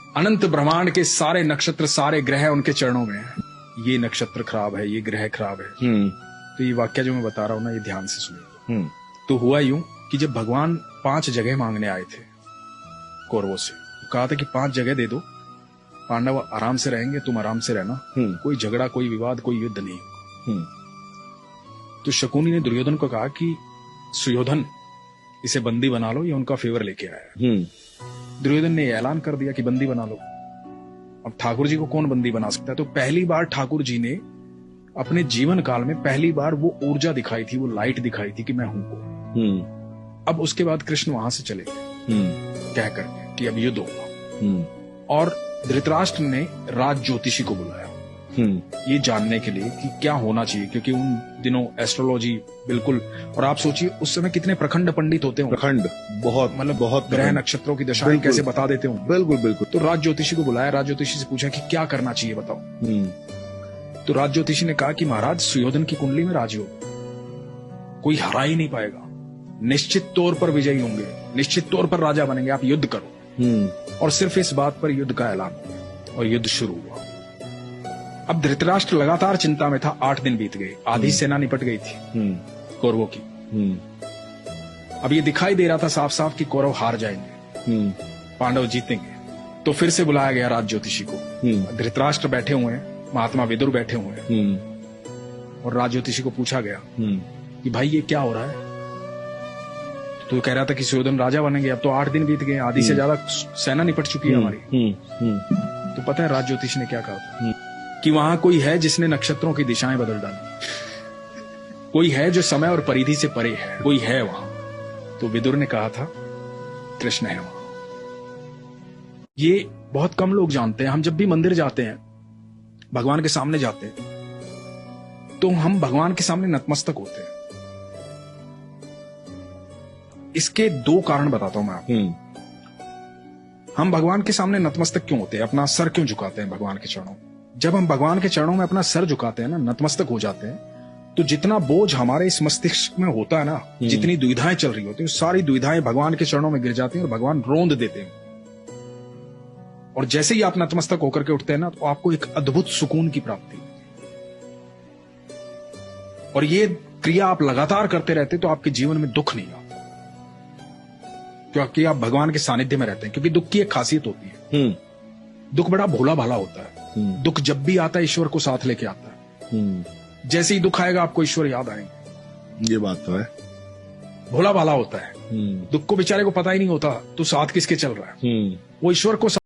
अनंत ब्रह्मांड के सारे नक्षत्र, सारे ग्रह उनके चरणों में हैं। ये नक्षत्र खराब है, ये ग्रह खराब है। तो ये वाक्य जो मैं बता रहा हूं ना, ये ध्यान से सुनिए। तो हुआ यूं कि जब भगवान 5 जगह मांगने आए थे कौरवों से, कहा था कि 5 जगह दे दो, पांडव आराम से रहेंगे, तुम आराम से रहना, कोई झगड़ा, कोई विवाद, कोई युद्ध नहीं। तो शकुनी ने दुर्योधन को कहा कि सुयोधन, इसे बंदी बना लो, ये उनका फेवर लेके आया है। दुर्योधन ने ऐलान कर दिया कि बंदी बना लो। अब ठाकुर जी को कौन बंदी बना सकता है? तो पहली बार ठाकुर जी ने अपने जीवन काल में पहली बार वो ऊर्जा दिखाई थी, वो लाइट दिखाई थी कि मैं हूं को। अब उसके बाद कृष्ण वहां से चले गए कह करके कि अब युद्ध होगा। और धृतराष्ट्र ने राज ज्योतिषी को बुलाया ये जानने के लिए कि क्या होना चाहिए, क्योंकि उन दिनों एस्ट्रोलॉजी बिल्कुल, और आप सोचिए उस समय कितने प्रखंड पंडित होते हैं, प्रखंड बहुत, मतलब बहुत ग्रह नक्षत्रों की दशाएं कैसे बता देते हों। बिल्कुल बिल्कुल। तो राज ज्योतिषी को बुलाया, राज ज्योतिषी से पूछा कि क्या करना चाहिए बताओ। तो राज ज्योतिषी ने कहा कि महाराज, सुयोधन की कुंडली में राजयोग, कोई हरा ही नहीं पाएगा, निश्चित तौर पर विजयी होंगे, निश्चित तौर पर राजा बनेंगे, आप युद्ध करो। और सिर्फ इस बात पर युद्ध का ऐलान हुआ और युद्ध शुरू हुआ। अब धृतराष्ट्र लगातार चिंता में था। 8 दिन बीत गए, आधी सेना निपट गई थी कौरवों की। अब ये दिखाई दे रहा था साफ साफ कि कौरव हार जाएंगे, पांडव जीतेंगे। तो फिर से बुलाया गया राज ज्योतिषी को। धृतराष्ट्र बैठे हुए हैं, महात्मा विदुर बैठे हुए हैं, और राज ज्योतिषी को पूछा गया कि भाई ये क्या हो रहा है? तो कह रहा था कि सुयोधन राजा बनेंगे। अब तो 8 दिन बीत गए, आधी से ज्यादा सेना निपट चुकी है हमारी। तो पता है राज ज्योतिषी ने क्या कहा था? कि वहां कोई है जिसने नक्षत्रों की दिशाएं बदल डाली, कोई है जो समय और परिधि से परे है, कोई है वहां। तो विदुर ने कहा था कृष्ण है वहां। ये बहुत कम लोग जानते हैं। हम जब भी मंदिर जाते हैं, भगवान के सामने जाते हैं, तो हम भगवान के सामने नतमस्तक होते हैं। इसके 2 कारण बताता हूं मैं आपको। हम भगवान के सामने नतमस्तक क्यों होते हैं, अपना सर क्यों झुकाते हैं भगवान के चरणों? जब हम भगवान के चरणों में अपना सर झुकाते हैं ना, नतमस्तक हो जाते हैं, तो जितना बोझ हमारे इस मस्तिष्क में होता है ना, जितनी दुविधाएं चल रही होती हैं, सारी दुविधाएं भगवान के चरणों में गिर जाती हैं और भगवान रोंद देते हैं। और जैसे ही आप नतमस्तक होकर के उठते हैं ना, तो आपको एक अद्भुत सुकून की प्राप्ति। और ये क्रिया आप लगातार करते रहते तो आपके जीवन में दुख नहीं आता, क्योंकि आप भगवान के सानिध्य में रहते हैं। क्योंकि दुख की एक खासियत होती है, दुख बड़ा भोला भाला होता है। दुख जब भी आता है ईश्वर को साथ लेके आता है। जैसे ही दुख आएगा आपको ईश्वर याद आएंगे। ये बात तो है। भोला भाला होता है, दुख को बेचारे को पता ही नहीं होता तो साथ किसके चल रहा है, वो ईश्वर को